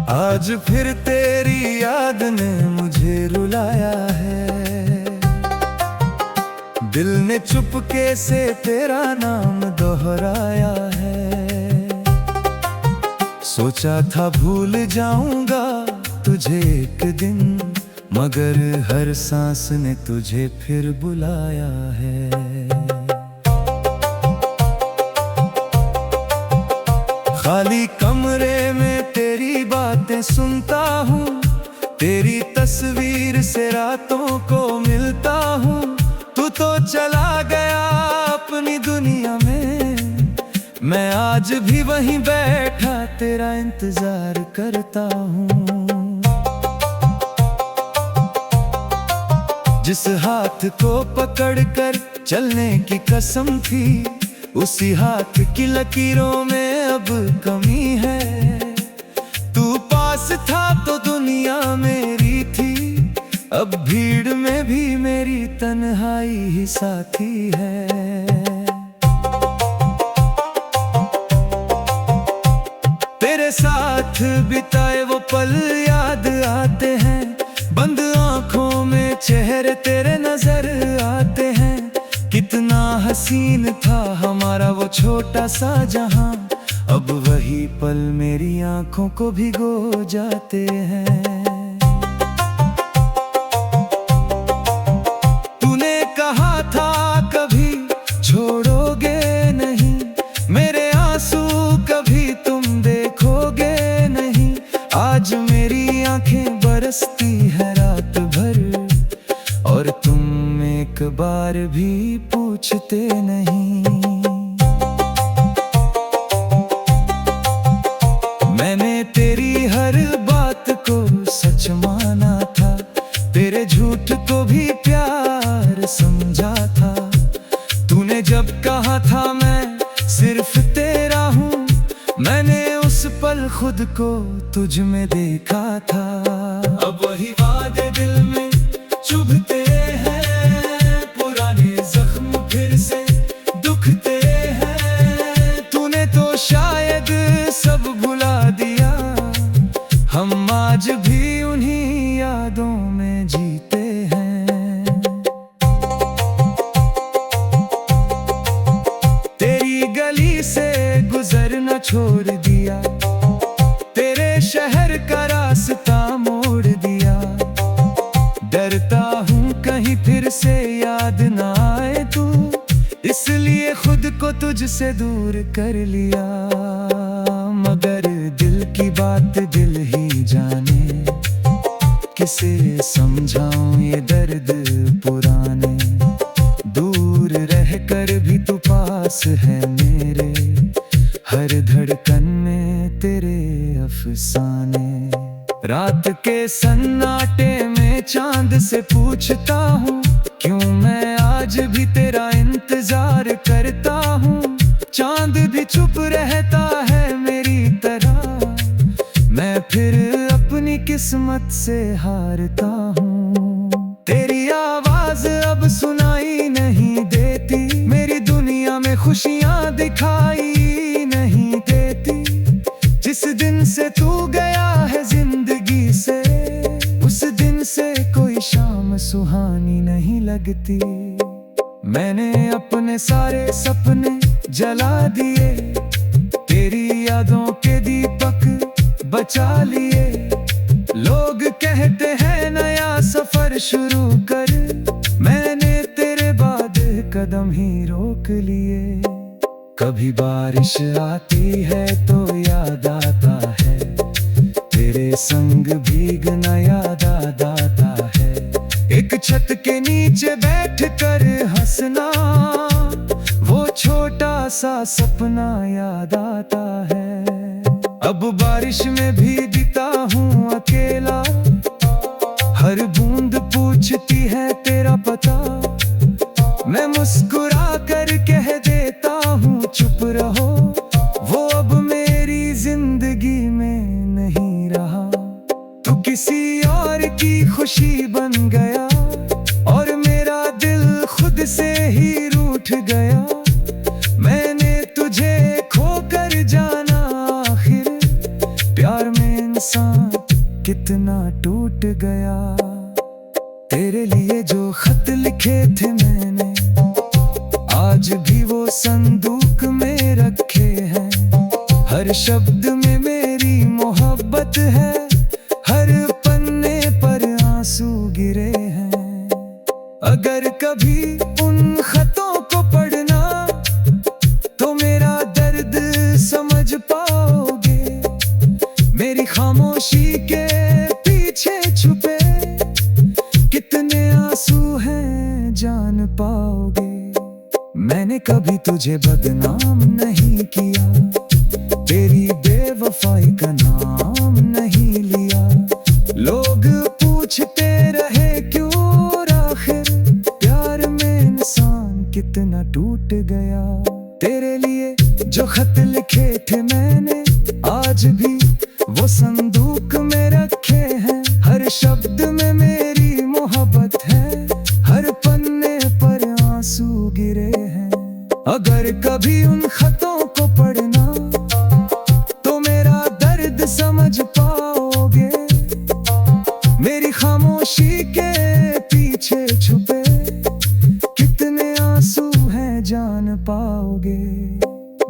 आज फिर तेरी याद ने मुझे रुलाया है। दिल ने चुपके से तेरा नाम दोहराया है। सोचा था भूल जाऊंगा तुझे एक दिन, मगर हर सांस ने तुझे फिर बुलाया है। खाली कमरे में तेरी बातें सुनता हूँ, तेरी तस्वीर से रातों को मिलता हूँ। तू तो चला गया अपनी दुनिया में, मैं आज भी वहीं बैठा तेरा इंतजार करता हूँ। जिस हाथ को पकड़कर चलने की कसम थी, उसी हाथ की लकीरों में अब कमी है। तू पास था तो दुनिया मेरी थी, अब भीड़ में भी मेरी तन्हाई ही साथी है। तेरे साथ बिताए वो पल याद आते हैं, बंद आंखों में चेहरे तेरे नजर आते हैं। कितना हसीन था हमारा वो छोटा सा जहां, अब वही पल मेरी आंखों को भिगो जाते हैं। तूने कहा था कभी छोड़ोगे नहीं, मेरे आंसू कभी तुम देखोगे नहीं। आज मेरी आंखें बरसती है रात भर, और तुम एक बार भी पूछते नहीं। मैंने तेरी हर बात को सच माना था, तेरे झूठ को भी प्यार समझा था। तूने जब कहा था मैं सिर्फ तेरा हूँ, मैंने उस पल खुद को तुझ में देखा था। अब वही वादे दिल में चुभते हैं, पुराने जख्म फिर से दुखते हैं। तूने तो शायद सब भुला दिया, हम आज भी उन्हीं यादों में जीते हैं। तेरी गली से गुजरना छोड़ दिया, तेरे शहर का रास्ता मोड़ दिया। डरता हूँ कहीं फिर से याद ना आए तू, इसलिए खुद को तुझसे दूर कर लिया। मगर दिल की बात दिल ही जाने, किसे समझाऊं ये दर्द पुराने। दूर रहकर भी तू पास है मेरे, हर धड़कन में तेरे अफसाने। रात के सन्नाटे में चांद से पूछता हूँ, क्यों मैं आज भी तेरा इंतजार करता हूँ। चांद भी चुप रहता है मेरी तरह, मैं फिर अपनी किस्मत से हारता हूँ। तेरी आवाज अब सुनाई नहीं देती, मेरी दुनिया में खुशियाँ दिखाई नहीं देती। जिस दिन से तू गया है जिंदगी से, उस दिन से कोई शाम सुहानी नहीं लगती। मैंने अपने सारे सपने जला दिए, तेरी यादों के दीपक बचा लिए। लोग कहते हैं नया सफर शुरू कर, मैंने तेरे बाद कदम ही रोक लिए। कभी बारिश आती है तो याद आता है, तेरे संग भीगना याद आता है। एक छत के नीचे बैठकर हंसना, वो छोटा सा सपना याद आता है। अब बारिश में भीगता हूँ अकेला, किसी और की खुशी बन गया और मेरा दिल खुद से ही रूठ गया। मैंने तुझे खोकर जाना आखिर, प्यार में इंसान कितना टूट गया। तेरे लिए जो खत लिखे थे मैंने, आज भी वो संदूक में रखे हैं। हर शब्द में मेरी मोहब्बत है, हर पन्ने पर आंसू गिरे हैं। अगर कभी उन खतों को पढ़ना तो मेरा दर्द समझ पाओगे। मेरी खामोशी के पीछे छुपे कितने आंसू हैं जान पाओगे। मैंने कभी तुझे बदनाम नहीं किया, तेरी बेवफाई का नाम नहीं लिया। लोग पूछते रहे क्यों, आखिर प्यार में इंसान कितना टूट गया। तेरे लिए जो खत लिखे थे मैंने, आज भी वो संदूक में रखे हैं। हर शब्द में मेरी मोहब्बत है, हर पन्ने पर आंसू गिरे हैं। अगर कभी उन खतों को पढ़ना तो मेरा दर्द समझ पाओगे। मेरी खामोशी के पीछे छुपे कितने आंसू हैं जान पाओगे।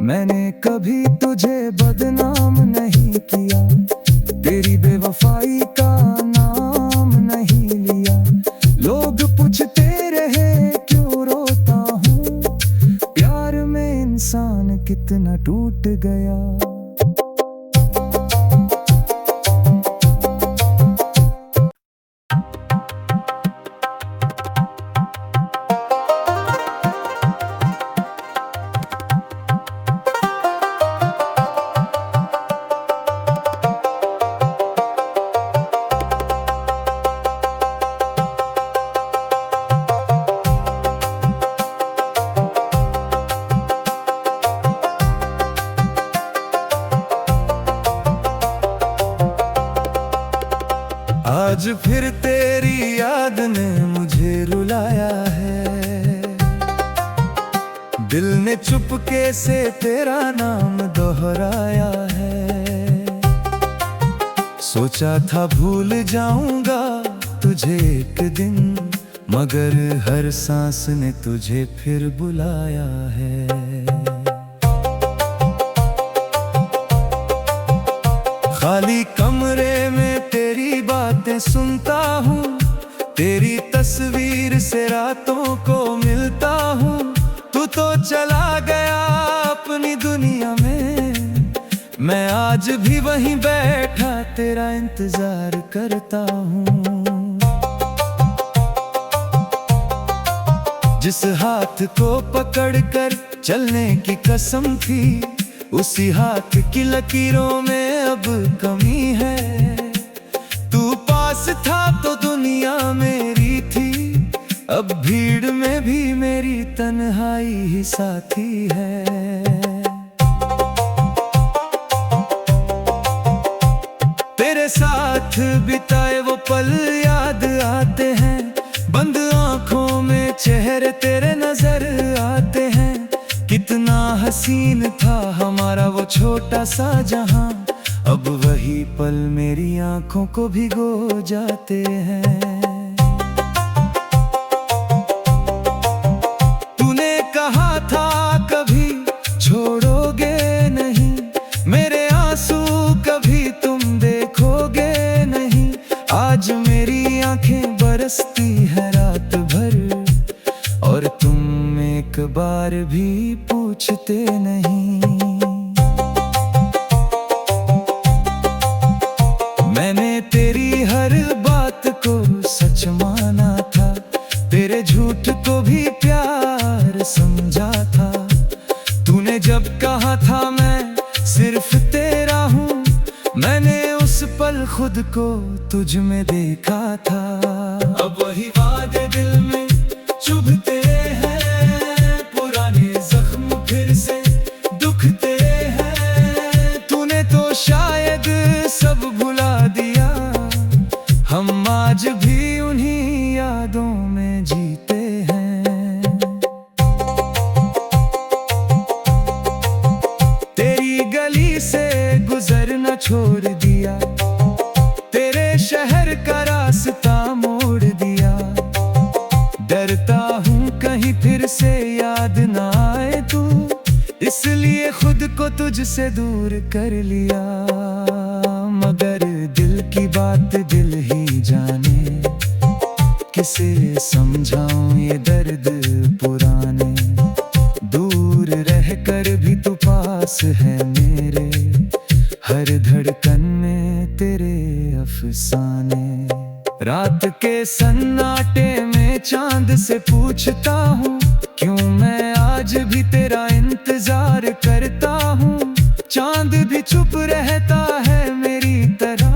मैंने कभी तुझे बदनाम नहीं किया, तेरी बेवफाई का नाम नहीं लिया। लोग पूछते रहे क्यों रोता हूँ, प्यार में इंसान कितना टूट गया। आज फिर तेरी याद ने मुझे रुलाया है। दिल ने चुपके से तेरा नाम दोहराया है। सोचा था भूल जाऊंगा तुझे एक दिन, मगर हर सांस ने तुझे फिर बुलाया है। खाली कमरे में तेरी बातें सुनता हूँ, तेरी तस्वीर से रातों को मिलता हूँ। तू तो चला गया अपनी दुनिया में, मैं आज भी वहीं बैठा तेरा इंतजार करता हूँ। जिस हाथ को पकड़कर चलने की कसम थी, उसी हाथ की लकीरों में अब कमी है। तू पास था तो दुनिया मेरी थी, अब भीड़ में भी मेरी तन्हाई ही साथी है। तेरे साथ बिताए वो पल याद आते हैं, बंद आंखों में चेहरे तेरे नजर आते हैं। कितना हसीन था हमारा वो छोटा सा जहां, अब वही पल मेरी आंखों को भिगो जाते हैं। तूने कहा था कभी छोड़ोगे नहीं, मेरे आंसू कभी तुम देखोगे नहीं। आज मेरी आंखें बरसती है रात भर, और तुम एक बार भी पूछते नहीं। मैंने तेरी हर बात को सच माना था, तेरे झूठ को भी प्यार समझा था। तूने जब कहा था मैं सिर्फ तेरा हूँ, मैंने उस पल खुद को तुझ में देखा था। अब वही वादे दिल में चुभते हैं, पुराने जख्म फिर से दुखते हैं। तूने तो शायद सब भुला दिया, का रास्ता मोड़ दिया। डरता हूँ कहीं फिर से याद ना आए तू, इसलिए खुद को तुझसे दूर कर लिया। मगर दिल की बात दिल ही जाने, किसे समझाऊं ये दर्द पुराने। दूर रहकर भी तू पास है मेरे, हर धड़कन में तेरे अफसाने। रात के सन्नाटे में चांद से पूछता हूँ, क्यों मैं आज भी तेरा इंतजार करता हूँ। चांद भी चुप रहता है मेरी तरह,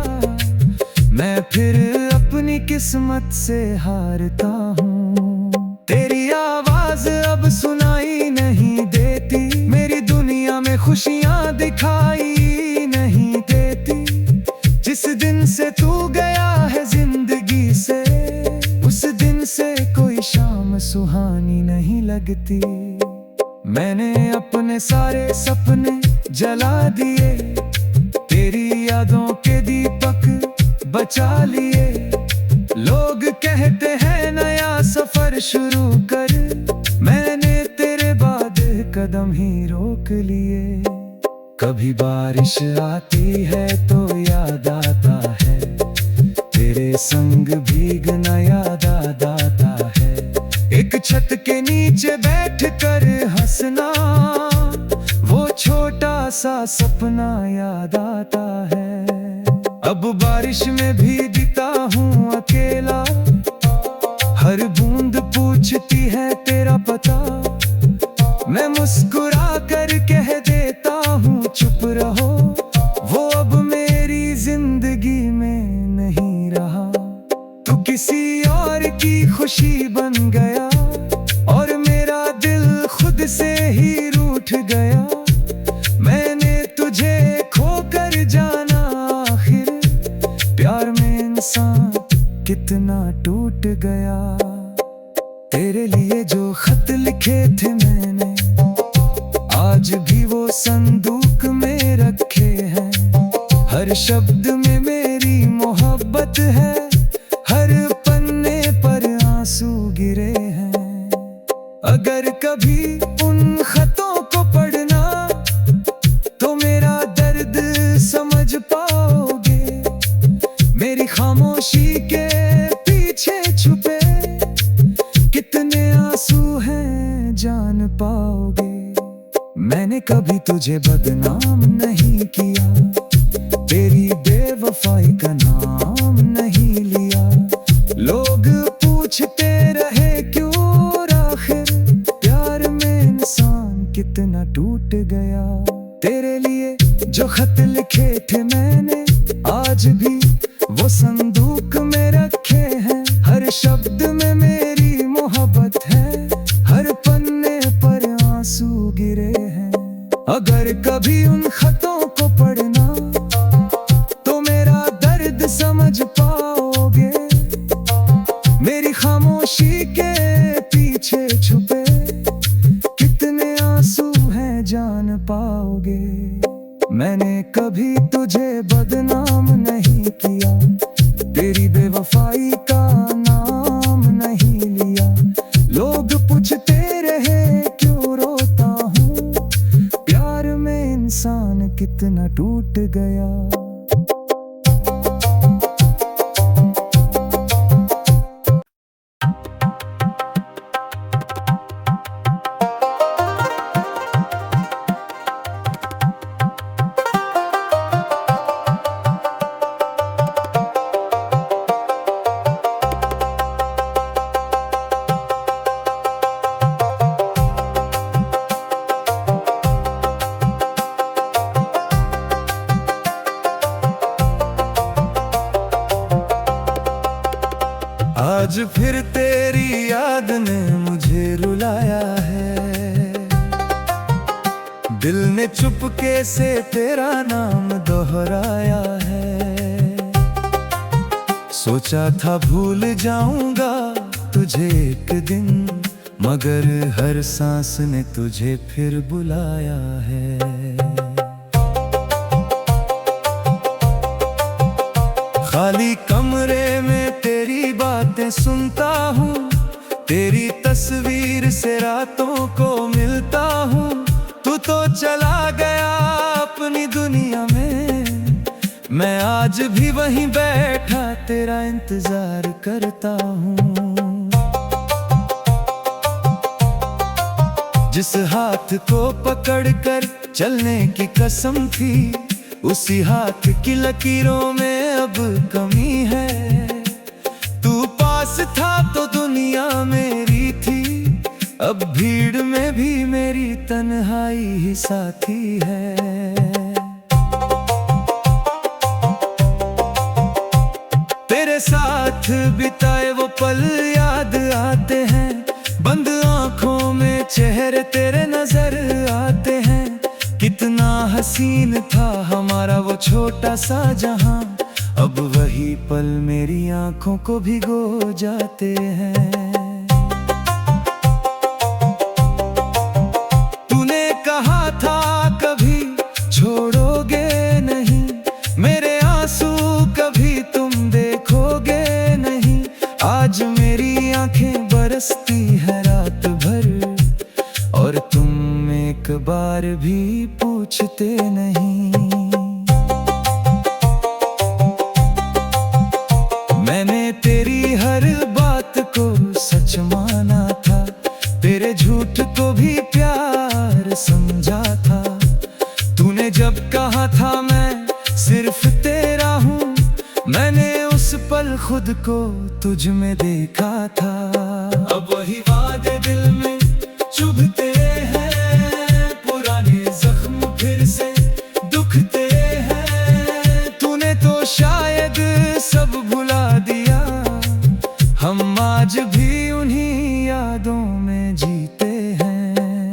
मैं फिर अपनी किस्मत से हारता हूँ। तेरी आवाज अब सुनाई नहीं देती, मेरी दुनिया में खुशियाँ दिखाई नहीं देती। जिस दिन से तू गया है जिंदगी से, उस दिन से कोई शाम सुहानी नहीं लगती। मैंने अपने सारे सपने जला दिए, तेरी यादों के दीपक बचा लिए। लोग कहते हैं नया सफर शुरू कर, मैंने तेरे बाद कदम ही रोक लिए। कभी बारिश आती है तो याद आता है, तेरे संग भीगना याद आता है। एक छत के नीचे बैठ कर हंसना, वो छोटा सा सपना याद आता है। अब बारिश में भीगता हूँ अकेला, हर बूंद पूछती है तेरा पता। मैं मुस्कुरा कर कह देता हूँ चुप रहो, वो अब मेरी जिंदगी में नहीं रहा। तू किसी और की खुशी बन गया, और मेरा दिल खुद से ही रूठ गया। मैंने तुझे खोकर जाना आखिर, प्यार में इंसान कितना टूट गया। तेरे लिए जो खत लिखे थे मैंने, आज भी वो संदूक में रखे हैं। हर शब्द में मेरी मोहब्बत है, हर पन्ने पर आंसू गिरे हैं। अगर कभी उन खतों को पढ़ना, तो मेरा दर्द समझ पाओगे। मेरी खामोशी के पीछे छुपे कितने आंसू हैं जान पाओगे। मैंने कभी तुझे बदनाम नहीं किया, तेरी बेवफाई का नाम नहीं लिया। लोग पूछते रहे क्यों, आखिर प्यार में इंसान कितना टूट गया। तेरे लिए जो खत लिखे थे मैंने, आज भी वो संदूक में रखे हैं। हर शब्द में मेरी मोहब्बत है, हर पन्ने पर आंसू गिरे हैं। अगर कभी उन खतों को पढ़ना, तो मेरा दर्द समझ पाओगे। मेरी खामोशी के पीछे छुपे कितने आंसू हैं जान पाओगे। मैंने कभी तुझे बदनाम नहीं किया, तेरी बेवफाई का नाम नहीं लिया। लोग पूछते रहे क्यों रोता हूँ, प्यार में इंसान कितना टूट गया। आज फिर तेरी याद ने मुझे रुलाया है, दिल ने चुपके से तेरा नाम दोहराया है। सोचा था भूल जाऊंगा तुझे एक दिन, मगर हर सांस ने तुझे फिर बुलाया है। खाली कमरे बातें सुनता हूँ, तेरी तस्वीर से रातों को मिलता हूँ। तू तो चला गया अपनी दुनिया में, मैं आज भी वहीं बैठा तेरा इंतजार करता हूँ। जिस हाथ को पकड़कर चलने की कसम थी, उसी हाथ की लकीरों में अब कमी है। तू पास था तो दुनिया मेरी थी, अब भीड़ में भी मेरी तन्हाई ही साथी है। तेरे साथ बिताए वो पल याद आते हैं, बंद आंखों में चेहरे तेरे नजर आते हैं। कितना हसीन था हमारा वो छोटा सा जहां, अब वही पल मेरी आंखों को भिगो जाते हैं। तूने कहा था कभी छोड़ोगे नहीं, मेरे आंसू कभी तुम देखोगे नहीं। आज मेरी आंखें बरसती है रात भर, और तुम एक बार भी पूछते नहीं। मैंने तेरी हर बात को सच माना था, तेरे झूठ को भी प्यार समझा था। तूने जब कहा था मैं सिर्फ तेरा हूँ, मैंने उस पल खुद को तुझ में देखा था। अब वही वादे दिल में चुभते हैं, पुराने जख्म फिर से दुखते हैं। तूने तो शायद सब भुला दिया, हम आज भी उन्हीं यादों में जीते हैं।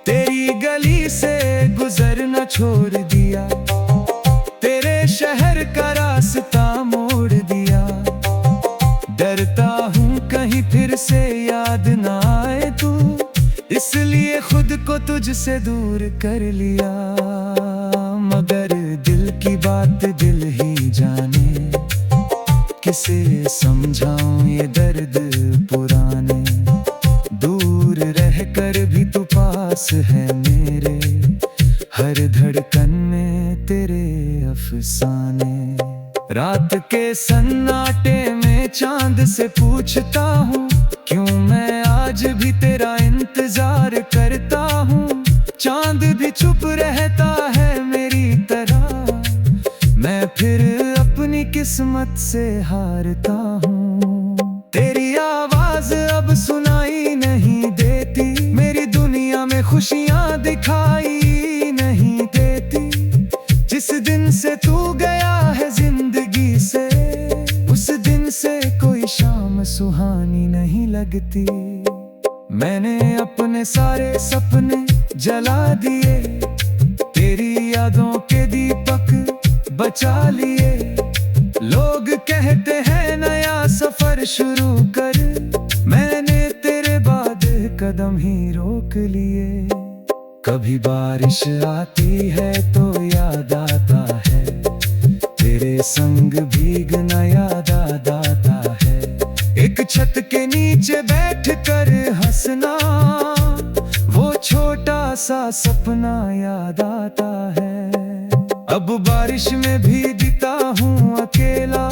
तेरी गली से गुजरना छोड़ दिया, तेरे शहर का रास्ता मोड़ दिया। डरता हूँ कहीं फिर से याद ना आए तू, इसलिए खुद को तुझसे दूर कर लिया। मगर दिल की बात दिल ही जाने, किसे समझाऊं ये दर्द पुराने। दूर रहकर भी तू पास है मेरे, हर धड़कन में तेरे अफसाने। रात के सन्नाटे में चांद से पूछता हूँ, क्यों मैं आज भी तेरा इंतजार करता हूँ। चांद भी चुप रहता है मेरी तरह, मैं फिर अपनी किस्मत से हारता हूँ। तेरी आवाज अब सुनाई नहीं देती, मेरी दुनिया में खुशियाँ दिखाई नहीं देती। जिस दिन से तू गया है जिंदगी से, उस दिन से कोई शाम सुहानी नहीं लगती। मैंने अपने सारे सपने जला दिए, तेरी यादों के दीपक बचा लिए। लोग कहते हैं नया सफर शुरू कर, मैंने तेरे बाद कदम ही रोक लिए। कभी बारिश आती है तो याद आता है, तेरे संग भीगना याद आता है। एक छत के नीचे बैठ कर हंसना, वो छोटा सा सपना याद आता है। अब बारिश में भीगता हूँ अकेला,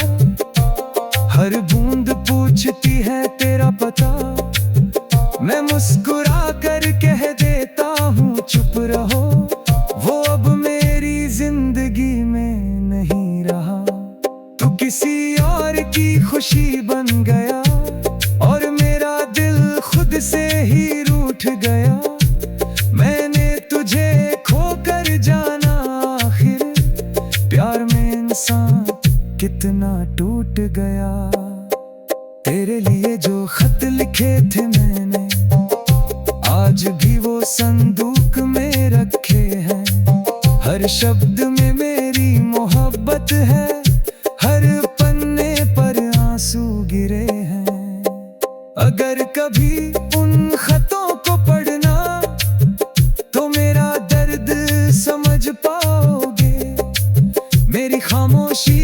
हर बूंद पूछती है तेरा पता। मैं मुस्कुरा कर कह देता हूँ चुप रहो, वो अब मेरी जिंदगी में नहीं रहा। तू किसी और की खुशी बन गया, और मेरा दिल खुद से ही रूठ गया। मैंने तुझे खोकर जाना आखिर, प्यार में इंसान कितना टूट गया। तेरे लिए जो खत लिखे थे मैंने, आज भी वो संदूक में रखे हैं। हर शब्द में मेरी मोहब्बत है, हर पन्ने पर आंसू गिरे हैं। अगर कभी उन खतों को पढ़ना, तो मेरा दर्द समझ पाओगे। मेरी खामोशी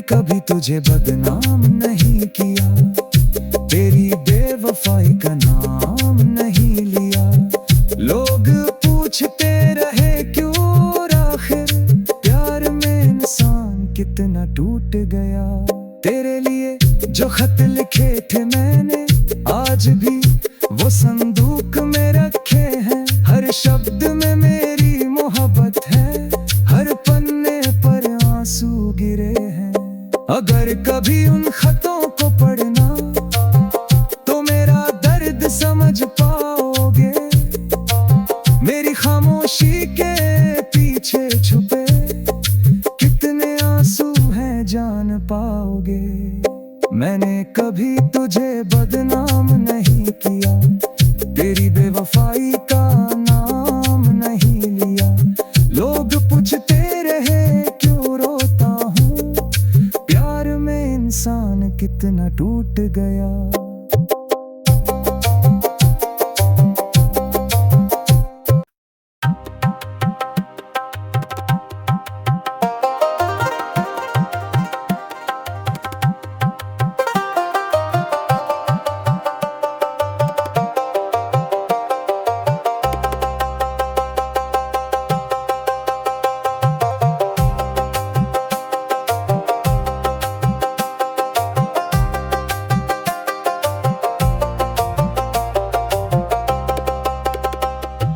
कभी तुझे बदनाम नहीं किया, तेरी बेवफाई का नाम नहीं लिया। लोग पूछते रहे क्यों, आखिर प्यार में इंसान कितना टूट गया। तेरे लिए जो खत लिखे थे मैंने, आज भी वो संदूक में रखे हैं। हर शब्द में मेरी मोहब्बत है, हर पन्ने पर आंसू गिरे हैं। अगर कभी उन खतों को पढ़ना तो मेरा दर्द समझ पाओगे। मेरी खामोशी के पीछे छुपे कितने आंसू हैं जान पाओगे। मैंने कभी तुझे बदनाम नहीं किया, तेरी बेवफाई का नाम नहीं लिया। लोग पूछते रहे क्यों रोता हूँ, प्यार में इंसान कितना टूट गया।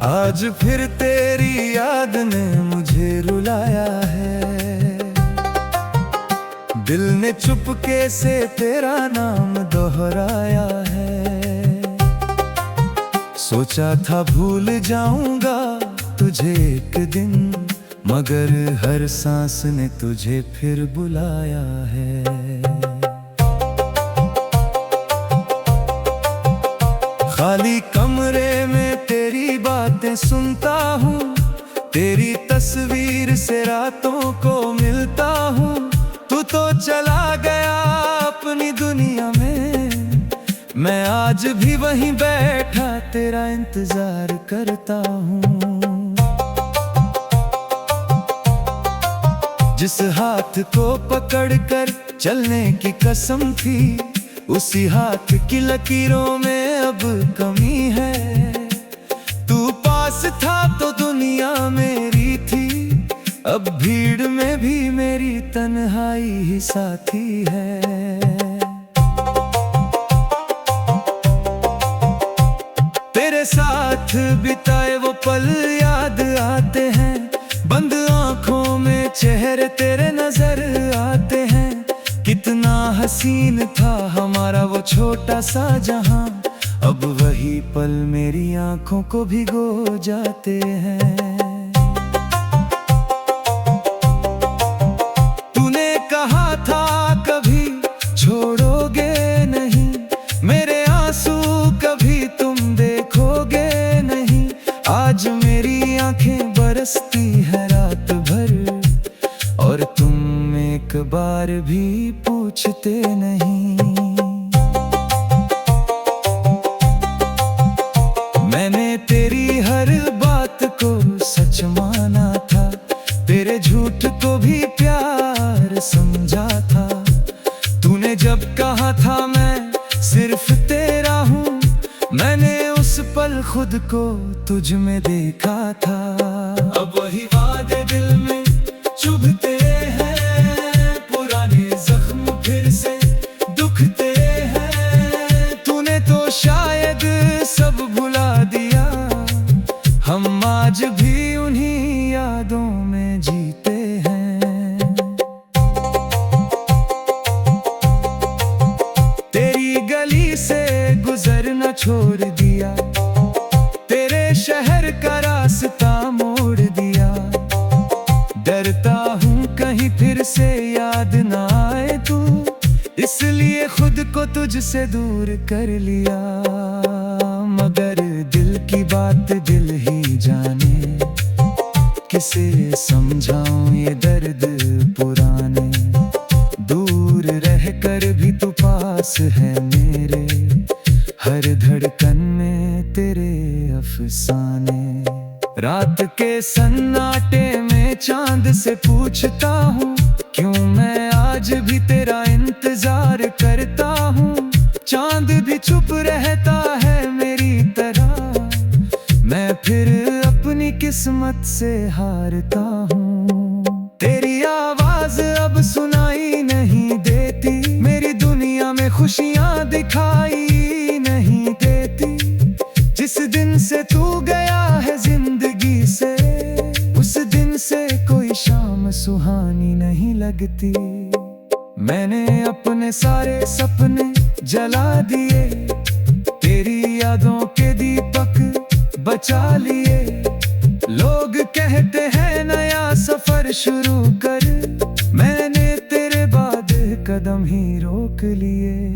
आज फिर तेरी याद ने मुझे रुलाया है, दिल ने चुपके से तेरा नाम दोहराया है। सोचा था भूल जाऊंगा तुझे एक दिन, मगर हर सांस ने तुझे फिर बुलाया है। खाली कमरे में तेरी बातें सुनता हूँ, तेरी तस्वीर से रातों को मिलता हूँ। तू तो चला गया अपनी दुनिया में, मैं आज भी वहीं बैठा तेरा इंतजार करता हूँ। जिस हाथ को पकड़कर चलने की कसम थी, उसी हाथ की लकीरों में अब कमी है। तू पास था तो दुनिया मेरी थी, अब भीड़ में भी मेरी तन्हाई ही साथी है। तेरे साथ बिताए वो पल याद आते हैं, बंद आंखों में चेहरे तेरे नजर आते हैं। कितना हसीन था हमारा वो छोटा सा जहां, अब वही पल मेरी आंखों को भिगो जाते हैं। तूने कहा था कभी छोड़ोगे नहीं, मेरे आंसू कभी तुम देखोगे नहीं। आज मेरी आंखें बरसती है रात भर, और तुम एक बार भी पूछते नहीं। मैंने तेरी हर बात को सच माना था, तेरे झूठ को भी प्यार समझा था। तूने जब कहा था मैं सिर्फ तेरा हूँ, मैंने उस पल खुद को तुझ में देखा था। अब वही वादे दिल में चुभते हैं, पुराने जख्म फिर से दुखते हैं। तूने तो शायद सब भुला दिया, हम आज भी उन्हीं यादों में जीते हैं। तेरी गली से गुजरना छोड़ दिया, तेरे शहर का रास्ता मोड़ दिया। डरता हूँ कहीं फिर से याद ना आए तू, इसलिए खुद को तुझसे दूर कर लिया। मगर दिल की बात दिल ही जाने, किसे समझाऊं ये दर्द पुराने। दूर रहकर भी तू पास है मेरे, हर धड़कन में तेरे अफसाने। रात के सन्नाटे में चांद से पूछता हूँ, क्यों मैं आज आज भी तेरा इंतजार करता हूँ। चांद भी चुप रहता है मेरी तरह, मैं फिर अपनी किस्मत से हारता हूँ। तेरी आवाज अब सुनाई नहीं देती, मेरी दुनिया में खुशियाँ दिखाई नहीं देती। जिस दिन से तू गया है जिंदगी से, उस दिन से कोई शाम सुहानी नहीं लगती। मैंने अपने सारे सपने जला दिए, तेरी यादों के दीपक बचा लिए। लोग कहते हैं नया सफर शुरू कर, मैंने तेरे बाद कदम ही रोक लिए।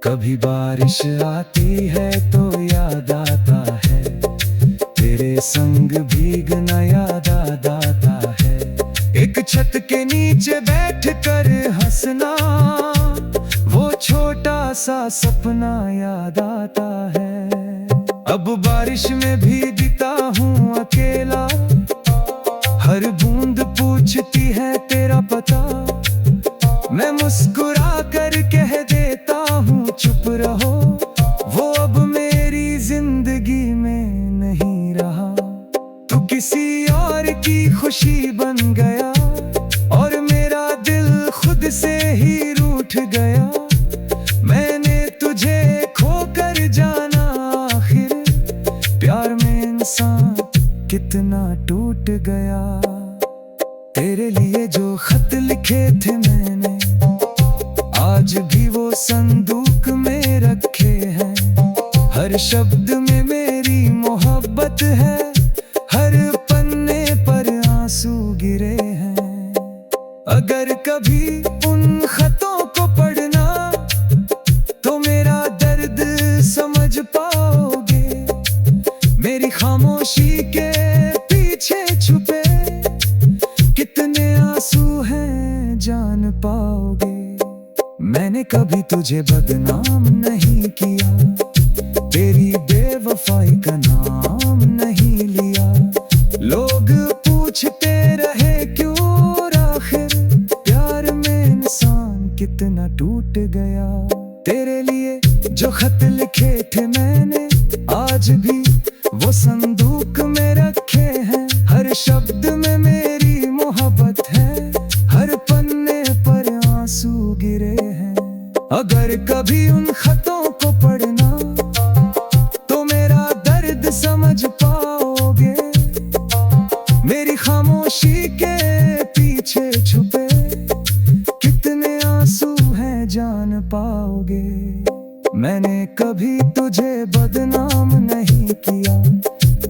कभी बारिश आती है तो याद आता है, तेरे संग भीगना याद आता है। एक छत के नीचे बैठ कर हंसना, वो छोटा सा सपना याद आता है। अब बारिश में भीगता हूँ अकेला, हर बूंद पूछती है तेरा पता। मैं मुस्कुरा कर कह देता हूँ चुप रहो, वो अब मेरी जिंदगी में नहीं रहा। तू किसी और की खुशी बन गया और मेरा दिल खुद से ही रूठ गया। मैंने तुझे खोकर जाना आखिर, प्यार में इंसान कितना टूट गया। तेरे लिए जो खत लिखे थे मैंने, आज भी वो संदूक में रखे हैं। हर शब्द में मेरी मोहब्बत है, हर पन्ने पर आंसू गिरे हैं। अगर कभी उन खतों को पढ़ना तो मेरा दर्द समझ पाओगे। मेरी खामोशी के पीछे छुपे कितने आंसू हैं जान पाओगे। मैंने कभी तुझे बदनाम नहीं किया, तेरी बेवफाई का नाम नहीं लिया। लोग पूछते रहे क्यों आखिर, प्यार में इंसान कितना टूट गया। तेरे लिए जो खत लिखे थे मैंने, आज भी वो संदूक में रखे हैं। हर शब्द में मेरी मोहब्बत है, हर पन्ने पर आंसू गिरे हैं। अगर कभी उन खतों को पढ़ना तो मेरा दर्द समझ पाओगे। मेरी खामोशी के पीछे छुपे कितने आंसू हैं जान पाओगे। मैंने कभी तुझे बदनाम नहीं किया,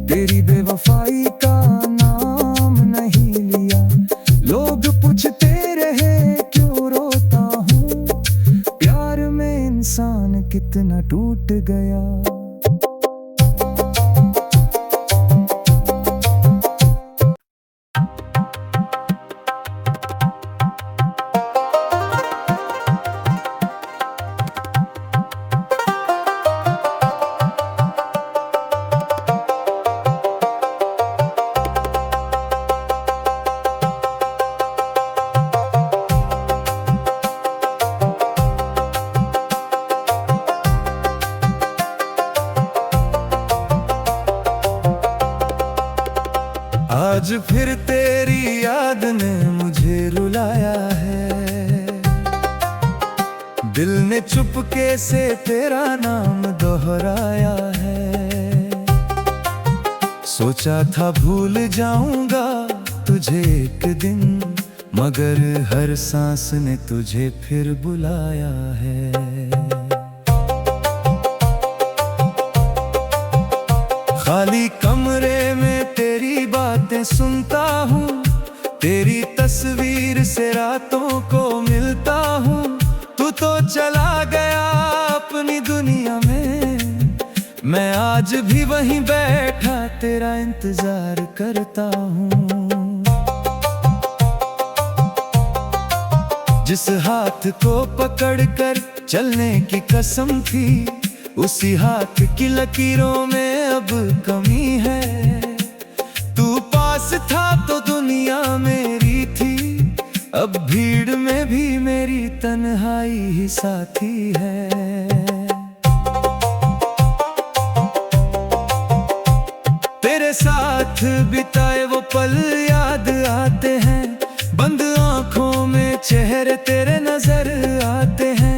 तेरी बेवफाई का नाम नहीं लिया। लोग पूछते रहे क्यों रोता हूँ, प्यार में इंसान कितना टूट गया। आज फिर तेरी याद ने मुझे रुलाया है, दिल ने चुपके से तेरा नाम दोहराया है। सोचा था भूल जाऊंगा तुझे एक दिन, मगर हर सांस ने तुझे फिर बुलाया है। खाली कमरे में तेरी बातें सुनता हूँ, तेरी तस्वीर से रातों को मिलता हूँ। तू तो चला गया अपनी दुनिया में, मैं आज भी वहीं बैठा तेरा इंतजार करता हूँ। जिस हाथ को पकड़कर चलने की कसम थी, उसी हाथ की लकीरों में अब कमी है। तू पास था तो दुनिया मेरी थी, अब भीड़ में भी मेरी तन्हाई ही साथी है। तेरे साथ बिताए वो पल याद आते हैं, बंद आंखों में चेहरे तेरे नजर आते हैं।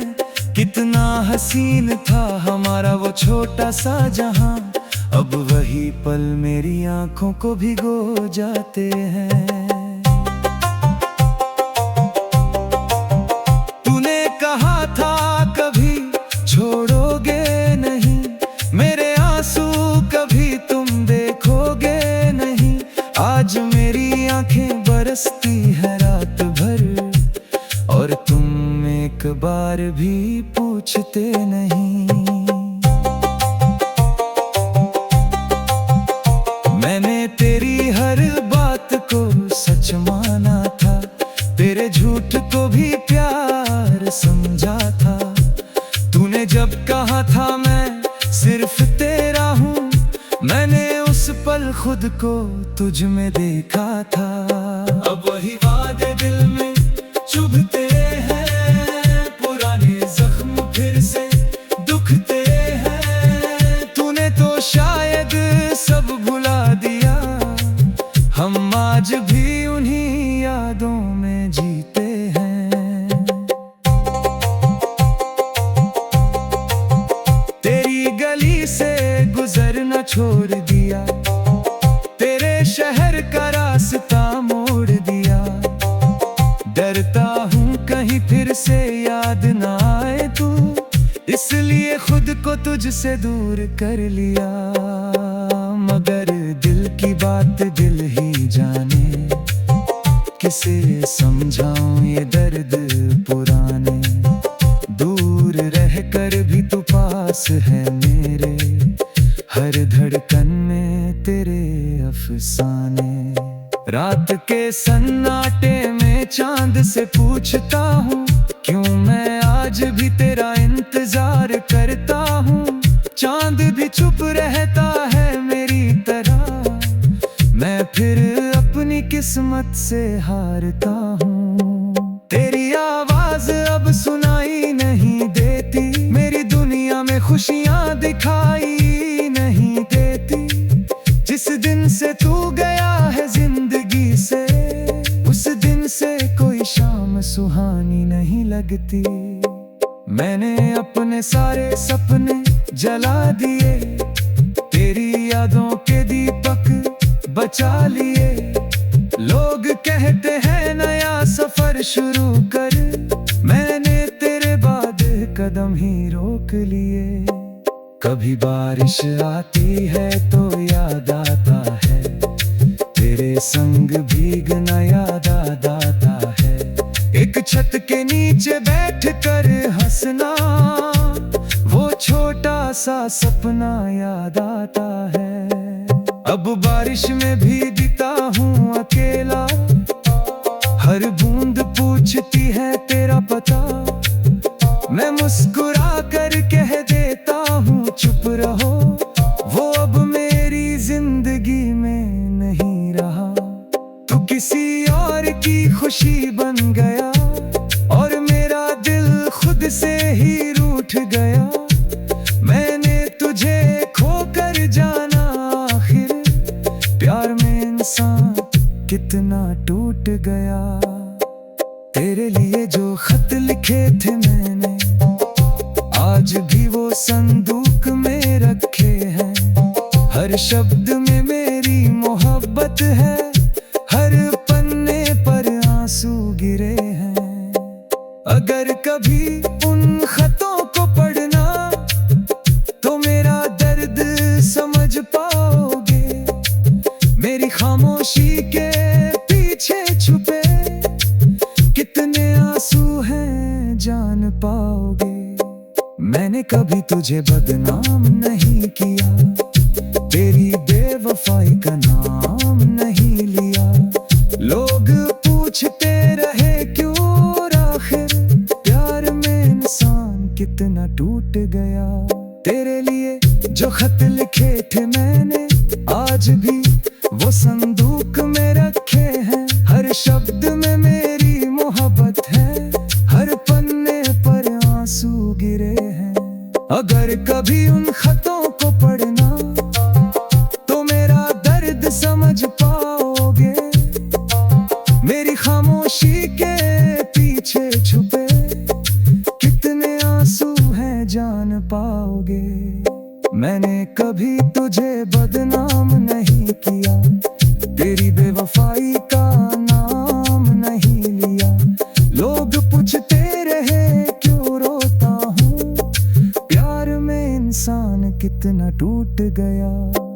कितना हसीन था हमारा वो छोटा सा जहां, अब वही पल मेरी आंखों को भिगो जाते हैं। तूने कहा था कभी छोड़ोगे नहीं, मेरे आंसू कभी तुम देखोगे नहीं। आज मेरी आंखें बरसती है रात भर, और तुम एक बार भी पूछते नहीं। मैंने तेरी हर बात को सच माना था, तेरे झूठ को भी प्यार समझा था। तूने जब कहा था मैं सिर्फ तेरा हूँ, मैंने उस पल खुद को तुझ में देखा था। अब वही वादे दिल में चुभते हैं, पुराने जख्म फिर से दुखते हैं। तूने तो शायद सब भुला दिया, हम आज भी उन्हीं यादों में जीते हैं। तेरी गली से गुजरना छोड़ दिया, तेरे शहर का रास्ता मोड़ दिया। डरता हूँ कहीं फिर से याद ना आए तू, इसलिए खुद को तुझसे दूर कर लिया। मगर दिल की बात दिल ही जाने, किसे समझाऊं ये दर्द पुराने। दूर रहकर भी तू पास है मेरे, हर धड़कन में तेरे अफसाने। रात के सन्नाटे में चांद से पूछता हूँ, क्यों मैं आज भी तेरा इंतजार करता हूँ। चांद भी चुप रहता है मेरी तरह, मैं फिर अपनी किस्मत से हारता हूँ। तेरी आवाज अब सुनाई नहीं देती, मेरी दुनिया में खुशियाँ दिखाई नहीं देती। जिस दिन से तू गया है जिंदगी से, उस दिन से कोई शाम सुहानी नहीं लगती। मैंने अपने सारे सपने जला दिए, तेरी यादों के दीपक बचा लिए। लोग कहते हैं नया सफर शुरू कर, मैंने तेरे बाद कदम ही रोक लिए। कभी बारिश आती है तो याद आता है, तेरे संग भीगना याद आता है। एक छत के नीचे बैठकर हंसना, वो छोटा सा सपना याद आता है। अब बारिश में भीगता हूँ अकेला, हर बूंद पूछती है तेरा पता। मैं मुस्कुरा कर कह देता हूँ चुप रहो, वो अब मेरी जिंदगी में नहीं रहा। तू किसी और की खुशी बन गया, और मेरा दिल खुद से ही रूठ गया। मैंने तुझे खोकर जाना आखिर, प्यार में इंसान कितना टूट गया। तेरे लिए जो खत लिखे थे मैंने, आज भी वो संदूक में रखे हैं। हर शब्द में मेरी मोहब्बत है, हर पन्ने पर आंसू गिरे हैं। अगर कभी उन खतों को पढ़ना, तो मेरा दर्द समझ पाओगे। मेरी खामोशी के पीछे छुपे कितने आंसू हैं जान पाओगे। मैंने कभी तुझे बदनाम नहीं किया, तेरी बेवफाई का नाम नहीं लिया। लोग पूछते रहे क्यों आखिर, प्यार में इंसान कितना टूट गया। तेरे लिए जो खत लिखे थे मैंने, आज भी वो संदूक में रखे हैं। हर शब्द में मेरी कभी तुझे बदनाम नहीं किया, तेरी बेवफाई का नाम नहीं लिया। लोग पूछते रहे क्यों रोता हूँ, प्यार में इंसान कितना टूट गया।